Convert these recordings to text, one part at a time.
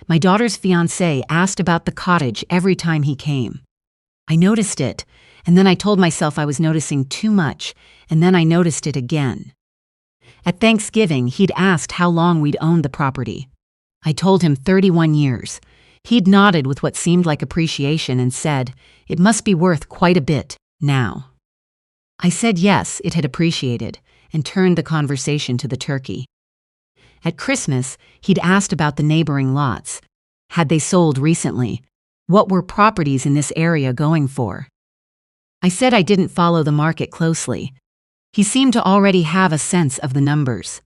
My daughter's fiancé asked about the cottage every time he came. I noticed it, and then I told myself I was noticing too much, and then I noticed it again. At Thanksgiving, he'd asked how long we'd owned the property. I told him 31 years. He'd nodded with what seemed like appreciation and said, "It must be worth quite a bit now." I said yes, it had appreciated, and turned the conversation to the turkey. At Christmas, he'd asked about the neighboring lots. Had they sold recently? What were properties in this area going for? I said I didn't follow the market closely. He seemed to already have a sense of the numbers.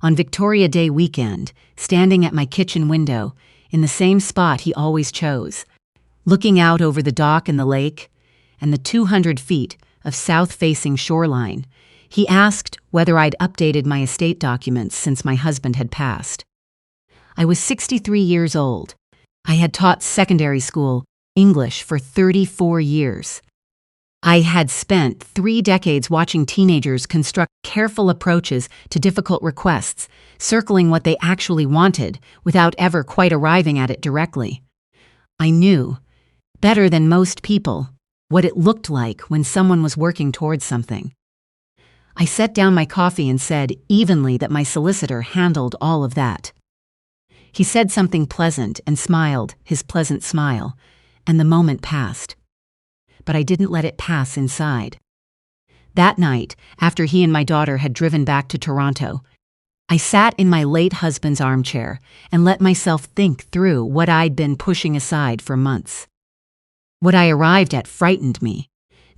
On Victoria Day weekend, standing at my kitchen window, in the same spot he always chose, looking out over the dock and the lake, and the 200 feet of south-facing shoreline, he asked whether I'd updated my estate documents since my husband had passed. I was 63 years old. I had taught secondary school English for 34 years. I had spent 3 decades watching teenagers construct careful approaches to difficult requests, circling what they actually wanted without ever quite arriving at it directly. I knew, better than most people, what it looked like when someone was working towards something. I set down my coffee and said evenly that my solicitor handled all of that. He said something pleasant and smiled his pleasant smile, and the moment passed. But I didn't let it pass inside. That night, after he and my daughter had driven back to Toronto, I sat in my late husband's armchair and let myself think through what I'd been pushing aside for months. What I arrived at frightened me,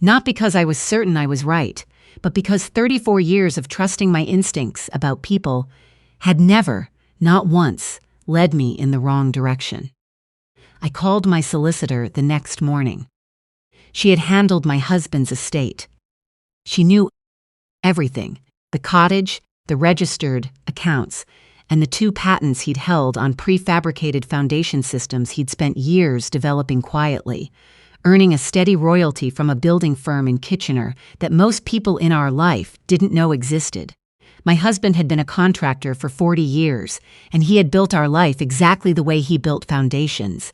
not because I was certain I was right, but because 34 years of trusting my instincts about people had never, not once, led me in the wrong direction. I called my solicitor the next morning. She had handled my husband's estate. She knew everything: the cottage, the registered accounts, and the 2 patents he'd held on prefabricated foundation systems he'd spent years developing quietly, earning a steady royalty from a building firm in Kitchener that most people in our life didn't know existed. My husband had been a contractor for 40 years, and he had built our life exactly the way he built foundations: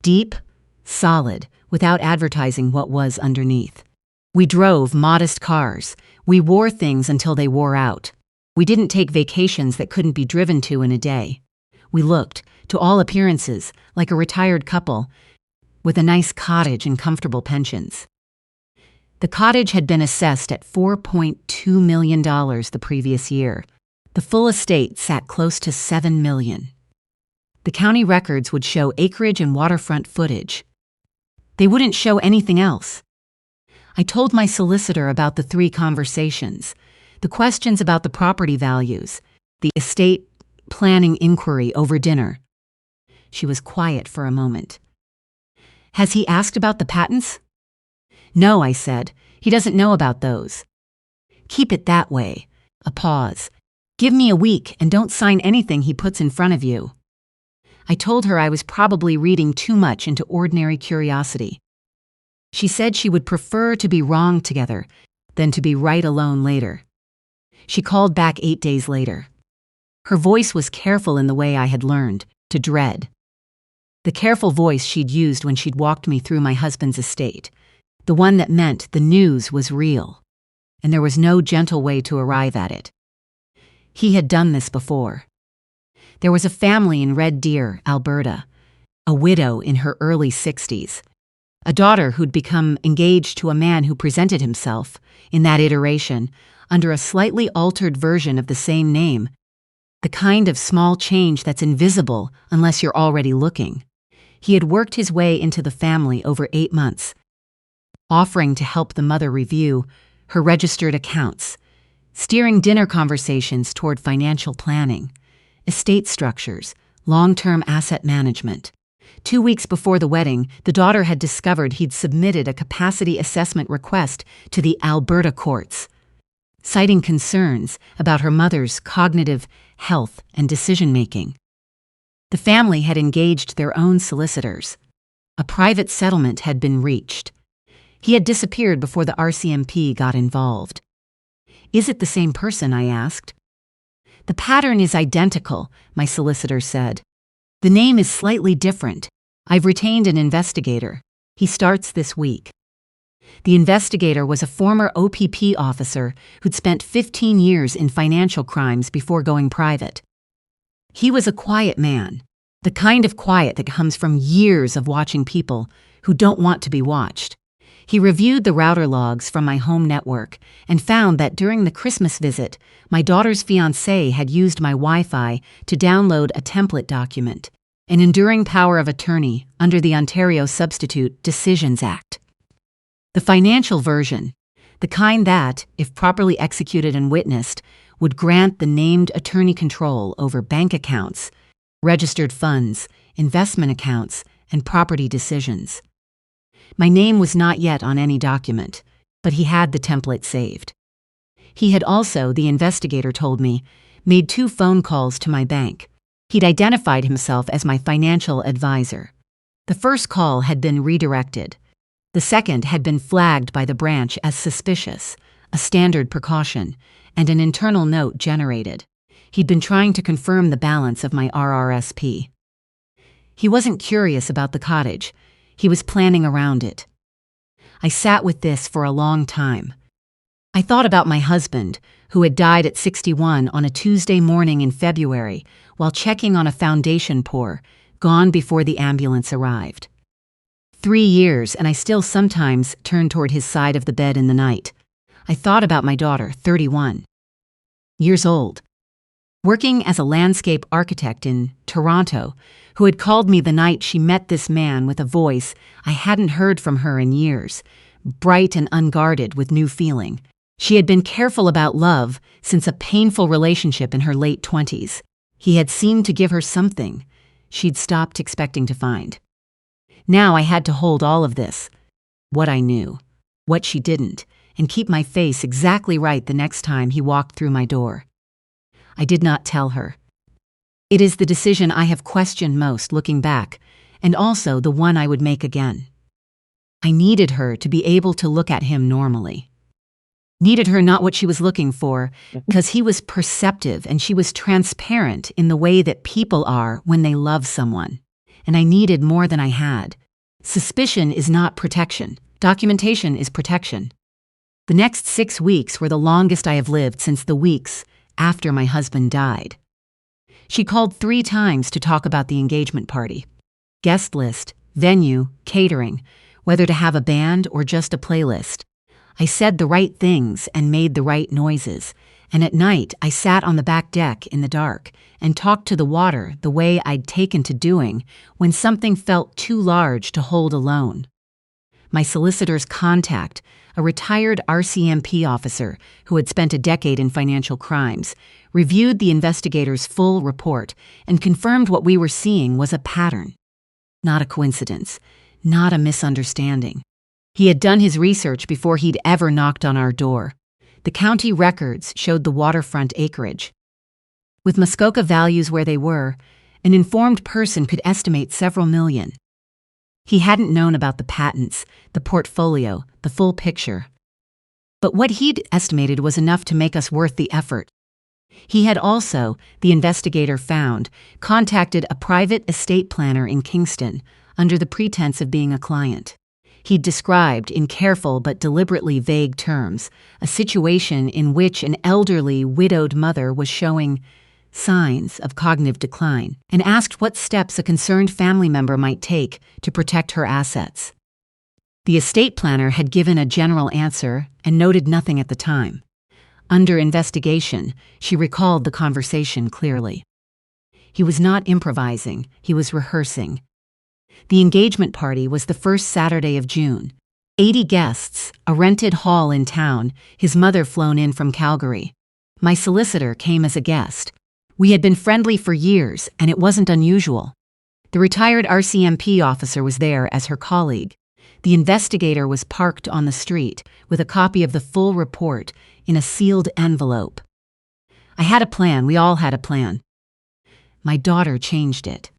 deep, solid, without advertising what was underneath. We drove modest cars. We wore things until they wore out. We didn't take vacations that couldn't be driven to in a day. We looked, to all appearances, like a retired couple, with a nice cottage and comfortable pensions. The cottage had been assessed at $4.2 million the previous year. The full estate sat close to $7 million. The county records would show acreage and waterfront footage. They wouldn't show anything else. I told my solicitor about the 3 conversations, the questions about the property values, the estate planning inquiry over dinner. She was quiet for a moment. "Has he asked about the patents?" "No," I said. "He doesn't know about those." "Keep it that way." A pause. "Give me a week and don't sign anything he puts in front of you." I told her I was probably reading too much into ordinary curiosity. She said she would prefer to be wrong together than to be right alone later. She called back 8 days later. Her voice was careful in the way I had learned to dread. The careful voice she'd used when she'd walked me through my husband's estate, the one that meant the news was real, and there was no gentle way to arrive at it. He had done this before. There was a family in Red Deer, Alberta, a widow in her early 60s, a daughter who'd become engaged to a man who presented himself, in that iteration, under a slightly altered version of the same name, the kind of small change that's invisible unless you're already looking. He had worked his way into the family over 8 months, offering to help the mother review her registered accounts, steering dinner conversations toward financial planning, estate structures, long-term asset management. 2 weeks before the wedding, the daughter had discovered he'd submitted a capacity assessment request to the Alberta courts, citing concerns about her mother's cognitive health and decision-making. The family had engaged their own solicitors. A private settlement had been reached. He had disappeared before the RCMP got involved. "Is it the same person?" I asked. "The pattern is identical," my solicitor said. The name is slightly different. I've retained an investigator. He starts this week. The investigator was a former OPP officer who'd spent 15 years in financial crimes before going private. He was a quiet man, the kind of quiet that comes from years of watching people who don't want to be watched. He reviewed the router logs from my home network and found that during the Christmas visit, my daughter's fiancé had used my Wi-Fi to download a template document, an enduring power of attorney under the Ontario Substitute Decisions Act. The financial version, the kind that, if properly executed and witnessed, would grant the named attorney control over bank accounts, registered funds, investment accounts, and property decisions. My name was not yet on any document, but he had the template saved. He had also, the investigator told me, made 2 phone calls to my bank. He'd identified himself as my financial advisor. The first call had been redirected. The second had been flagged by the branch as suspicious, a standard precaution, and an internal note generated. He'd been trying to confirm the balance of my RRSP. He wasn't curious about the cottage. He was planning around it. I sat with this for a long time. I thought about my husband, who had died at 61 on a Tuesday morning in February while checking on a foundation pour, gone before the ambulance arrived. 3 years, and I still sometimes turn toward his side of the bed in the night. I thought about my daughter, 31 years old, working as a landscape architect in Toronto, who had called me the night she met this man with a voice I hadn't heard from her in years, bright and unguarded with new feeling. She had been careful about love since a painful relationship in her late 20s. He had seemed to give her something she'd stopped expecting to find. Now I had to hold all of this, what I knew, what she didn't, and keep my face exactly right the next time he walked through my door. I did not tell her. It is the decision I have questioned most looking back, and also the one I would make again. I needed her to be able to look at him normally. Needed her not what she was looking for, because he was perceptive and she was transparent in the way that people are when they love someone. And I needed more than I had. Suspicion is not protection. Documentation is protection. The next 6 weeks were the longest I have lived since the weeks after my husband died. She called 3 times to talk about the engagement party. Guest list, venue, catering, whether to have a band or just a playlist. I said the right things and made the right noises, and at night I sat on the back deck in the dark and talked to the water the way I'd taken to doing when something felt too large to hold alone. My solicitor's contact, a retired RCMP officer who had spent a decade in financial crimes, reviewed the investigator's full report and confirmed what we were seeing was a pattern, not a coincidence, not a misunderstanding. He had done his research before he'd ever knocked on our door. The county records showed the waterfront acreage. With Muskoka values where they were, an informed person could estimate several million. He hadn't known about the patents, the portfolio, the full picture. But what he'd estimated was enough to make us worth the effort. He had also, the investigator found, contacted a private estate planner in Kingston under the pretense of being a client. He'd described, in careful but deliberately vague terms, a situation in which an elderly, widowed mother was showing signs of cognitive decline, and asked what steps a concerned family member might take to protect her assets. The estate planner had given a general answer and noted nothing at the time. Under investigation, she recalled the conversation clearly. He was not improvising, he was rehearsing. The engagement party was the first Saturday of June. 80 guests, a rented hall in town, his mother flown in from Calgary. My solicitor came as a guest. We had been friendly for years, and it wasn't unusual. The retired RCMP officer was there as her colleague. The investigator was parked on the street with a copy of the full report in a sealed envelope. I had a plan, we all had a plan. My daughter changed it.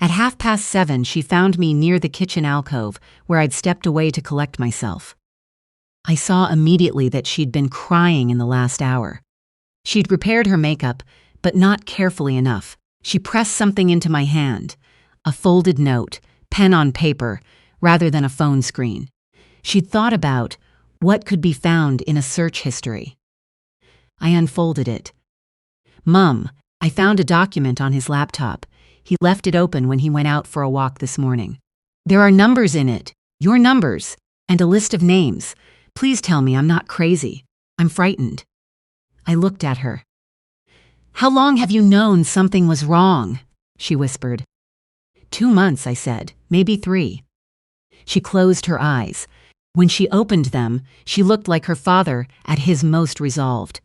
At 7:30, she found me near the kitchen alcove where I'd stepped away to collect myself. I saw immediately that she'd been crying in the last hour. She'd repaired her makeup, but not carefully enough. She pressed something into my hand, a folded note, pen on paper, rather than a phone screen. She'd thought about what could be found in a search history. I unfolded it. "Mum, I found a document on his laptop. He left it open when he went out for a walk this morning. There are numbers in it, your numbers, and a list of names. Please tell me I'm not crazy. I'm frightened." I looked at her. "How long have you known something was wrong?" she whispered. 2 months, I said, maybe 3. She closed her eyes. When she opened them, she looked like her father at his most resolved.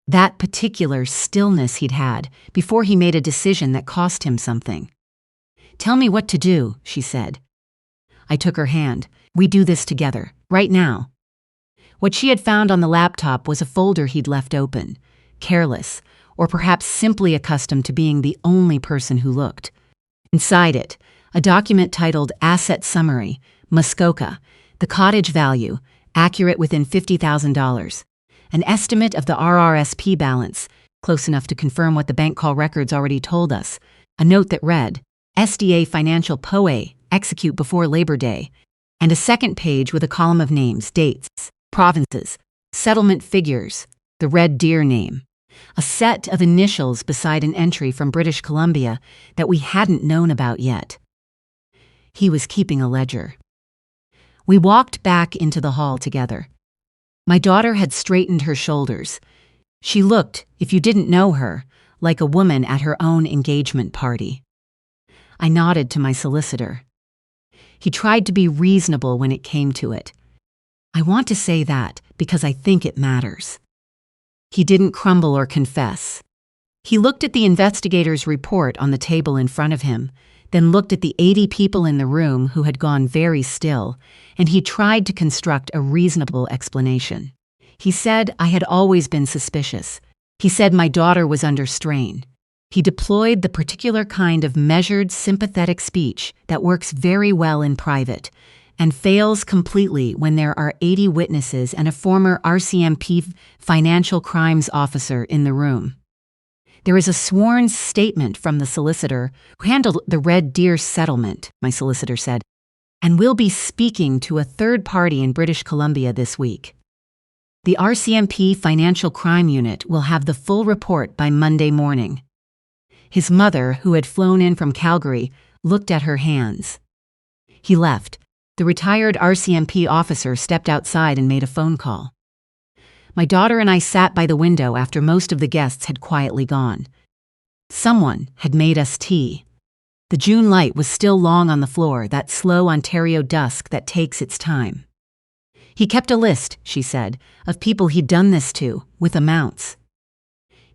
That particular stillness he'd had before he made a decision that cost him something. "Tell me what to do," she said. I took her hand. "We do this together, right now." What she had found on the laptop was a folder he'd left open, careless, or perhaps simply accustomed to being the only person who looked. Inside it, a document titled Asset Summary, Muskoka, the cottage value, accurate within $50,000. An estimate of the RRSP balance, close enough to confirm what the bank call records already told us. A note that read, SDA Financial POA, execute before Labor Day. And a second page with a column of names, dates, provinces, settlement figures, the Red Deer name. A set of initials beside an entry from British Columbia that we hadn't known about yet. He was keeping a ledger. We walked back into the hall together. My daughter had straightened her shoulders. She looked, if you didn't know her, like a woman at her own engagement party. I nodded to my solicitor. He tried to be reasonable when it came to it. I want to say that because I think it matters. He didn't crumble or confess. He looked at the investigator's report on the table in front of him, then looked at the 80 people in the room who had gone very still, and he tried to construct a reasonable explanation. He said I had always been suspicious. He said my daughter was under strain. He deployed the particular kind of measured, sympathetic speech that works very well in private and fails completely when there are 80 witnesses and a former RCMP financial crimes officer in the room. There is a sworn statement from the solicitor who handled the Red Deer settlement, my solicitor said, and will be speaking to a third party in British Columbia this week. The RCMP Financial Crime Unit will have the full report by Monday morning. His mother, who had flown in from Calgary, looked at her hands. He left. The retired RCMP officer stepped outside and made a phone call. My daughter and I sat by the window after most of the guests had quietly gone. Someone had made us tea. The June light was still long on the floor, that slow Ontario dusk that takes its time. He kept a list, she said, of people he'd done this to, with amounts.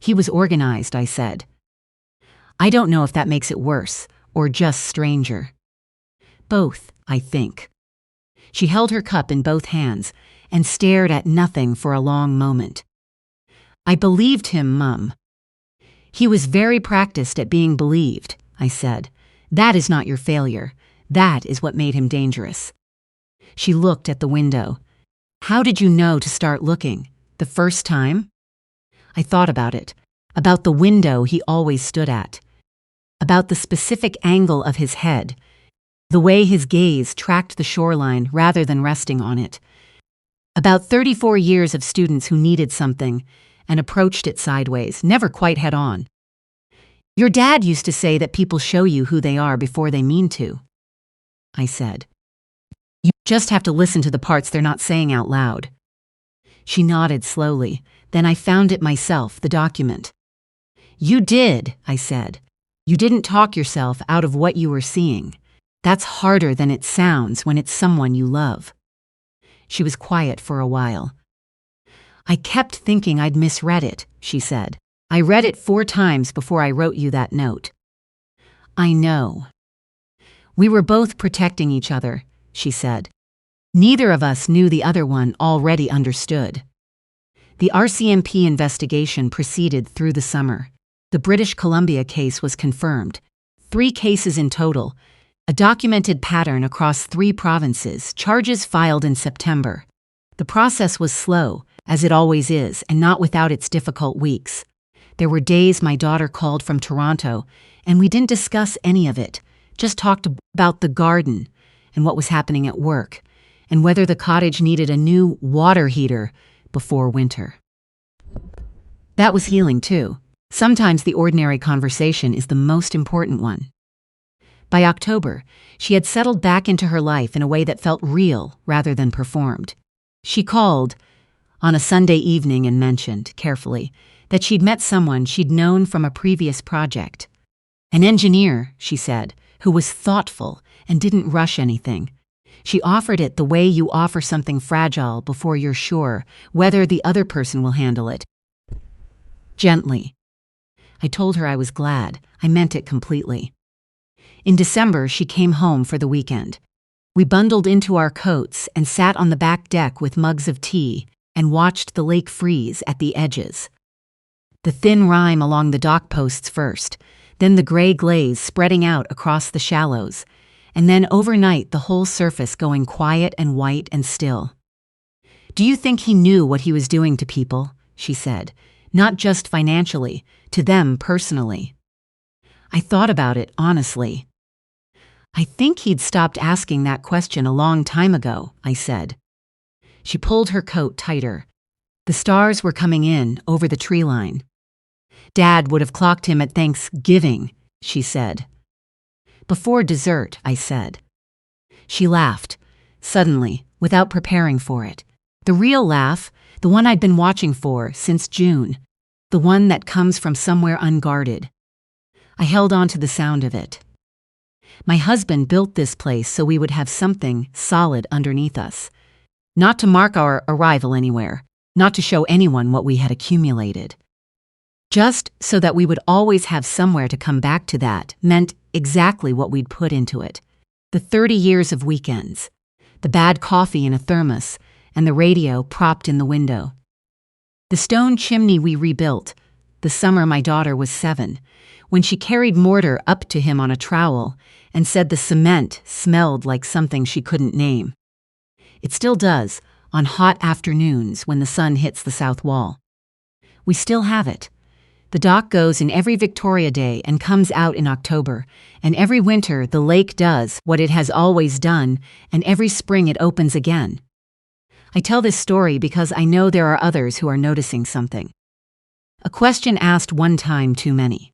He was organized, I said. I don't know if that makes it worse, or just stranger. Both, I think. She held her cup in both hands and stared at nothing for a long moment. I believed him, Mum. He was very practiced at being believed, I said. That is not your failure. That is what made him dangerous. She looked at the window. How did you know to start looking? The first time? I thought about it, about the window he always stood at, about the specific angle of his head, the way his gaze tracked the shoreline rather than resting on it, about 34 years of students who needed something and approached it sideways, never quite head on. Your dad used to say that people show you who they are before they mean to, I said. You just have to listen to the parts they're not saying out loud. She nodded slowly. Then I found it myself, the document. You did, I said. You didn't talk yourself out of what you were seeing. That's harder than it sounds when it's someone you love. She was quiet for a while. I kept thinking I'd misread it, she said. I read it 4 times before I wrote you that note. I know. We were both protecting each other, she said. Neither of us knew the other one already understood. The RCMP investigation proceeded through the summer. The British Columbia case was confirmed. 3 cases in total, a documented pattern across 3 provinces, charges filed in September. The process was slow, as it always is, and not without its difficult weeks. There were days my daughter called from Toronto, and we didn't discuss any of it, just talked about the garden and what was happening at work, and whether the cottage needed a new water heater before winter. That was healing too. Sometimes the ordinary conversation is the most important one. By October, she had settled back into her life in a way that felt real rather than performed. She called on a Sunday evening and mentioned, carefully, that she'd met someone she'd known from a previous project. An engineer, she said, who was thoughtful and didn't rush anything. She offered it the way you offer something fragile before you're sure whether the other person will handle it. Gently. I told her I was glad. I meant it completely. In December, she came home for the weekend. We bundled into our coats and sat on the back deck with mugs of tea and watched the lake freeze at the edges. The thin rime along the dock posts first, then the gray glaze spreading out across the shallows, and then overnight the whole surface going quiet and white and still. "Do you think he knew what he was doing to people?" she said. "Not just financially, to them personally." I thought about it honestly. "I think he'd stopped asking that question a long time ago," I said. She pulled her coat tighter. The stars were coming in over the tree line. "Dad would have clocked him at Thanksgiving," she said. "Before dessert," I said. She laughed, suddenly, without preparing for it. The real laugh, the one I'd been watching for since June, the one that comes from somewhere unguarded. I held on to the sound of it. "My husband built this place so we would have something solid underneath us. Not to mark our arrival anywhere, not to show anyone what we had accumulated. Just so that we would always have somewhere to come back to that meant exactly what we'd put into it. The 30 years of weekends, the bad coffee in a thermos, and the radio propped in the window. The stone chimney we rebuilt, the summer my daughter was 7, when she carried mortar up to him on a trowel and said the cement smelled like something she couldn't name. It still does on hot afternoons when the sun hits the south wall. We still have it. The dock goes in every Victoria Day and comes out in October, and every winter the lake does what it has always done, and every spring it opens again. I tell this story because I know there are others who are noticing something. A question asked one time too many.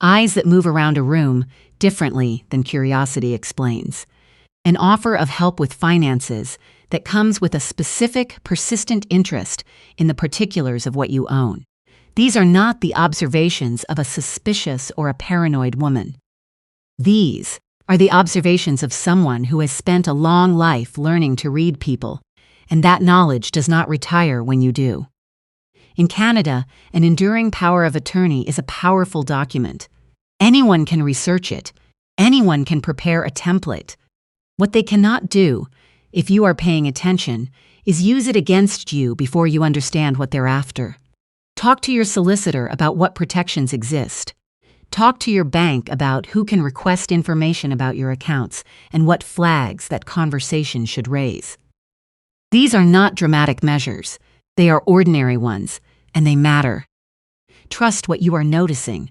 Eyes that move around a room differently than curiosity explains. An offer of help with finances that comes with a specific, persistent interest in the particulars of what you own. These are not the observations of a suspicious or a paranoid woman. These are the observations of someone who has spent a long life learning to read people, and that knowledge does not retire when you do. In Canada, an enduring power of attorney is a powerful document. Anyone can research it. Anyone can prepare a template. What they cannot do, if you are paying attention, is use it against you before you understand what they're after. Talk to your solicitor about what protections exist. Talk to your bank about who can request information about your accounts and what flags that conversation should raise. These are not dramatic measures. They are ordinary ones, and they matter. Trust what you are noticing.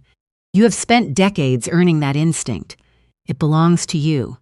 You have spent decades earning that instinct. It belongs to you.